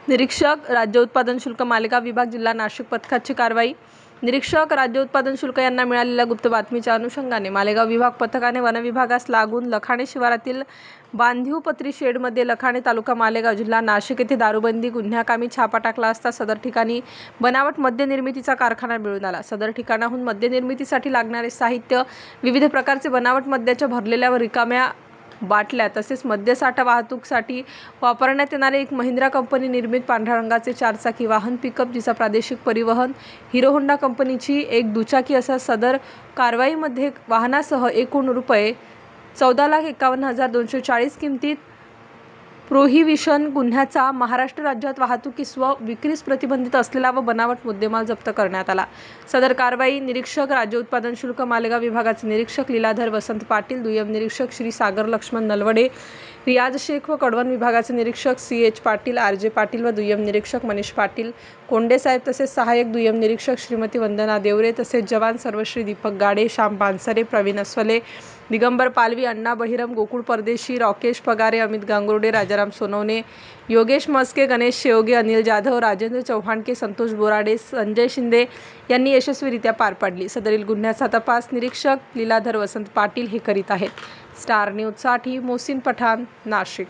निरीक्षक राज्य उत्पादन शुल्क मालेगाव विभाग जिल्हा नाशिक पथकाची कारवाई। निरीक्षक राज्य उत्पादन शुल्क यांना मिळालेल्या गुप्त बातमीच्या अनुषंगाने मालेगाव विभाग पथकाने वन विभागास लागून लखाणे शिवारातील बांधीव पत्री शेडमध्ये लखाणे तालुका मालेगाव जिल्हा नाशिक येथे दारूबंदी गुन्ह्याकामी छापा टाकला असता सदर ठिकाणी बनावट मद्य निर्मितीचा कारखाना मिळून आला। सदर ठिकाणाहून मद्य निर्मितीसाठी लागणारे साहित्य, विविध प्रकारचे बनावट मद्याच्या भरलेल्या व रिकाम्या बाटल्या तसेच मद्यसाठा वाहतूकीसाठी वापरण्यात येणारे एक महिंद्रा कंपनी निर्मित पांढऱ्या रंगाचे चारचाकी वाहन पिकअप जिचा प्रादेशिक परिवहन हिरो होंडा कंपनीची एक दुचाकी असा सदर कारवाईमध्ये वाहनासह एकूण रुपये 14,51,240 किमतीत प्रोहिबिशन गुन्ह्याचा महाराष्ट्र राज्यात वाहतुकीस व विक्रीस प्रतिबंधित असलेला व बनावट मुद्देमाल जप्त करण्यात आला। सदर कारवाई निरीक्षक राज्य उत्पादन शुल्क मालेगाव विभागाचे निरीक्षक लीलाधर वसंत पाटील, दुय्यम निरीक्षक श्री सागर लक्ष्मण नलवडे, रियाज शेख व कडवण विभागाचे निरीक्षक CH पाटील, RJ पाटील व दुय्यम निरीक्षक मनीष पाटील कोंडे साहेब तसेच सहाय्यक दुय्यम निरीक्षक श्रीमती वंदना देवरे तसेच जवान सर्वश्री दीपक गाडे, श्याम पानसरे, प्रवीण अस्वले, दिगंबर पालवी, अण्णा बहिरम, गोकुळ परदेशी, राकेश पगारे, अमित गांगुर्डे, राजाराम सोनवणे, योगेश मस्के, गणेश शेवगे, अनिल जाधव, राजेंद्र चव्हाणके, संतोष बोराडे, संजय शिंदे यांनी यशस्वीरित्या पार पाडली। सदरील गुन्ह्याचा तपास निरीक्षक लीलाधर वसंत पाटील हे करीत आहेत। स्टार न्यूजसाठी मोहसिन पठाण, नाशिक।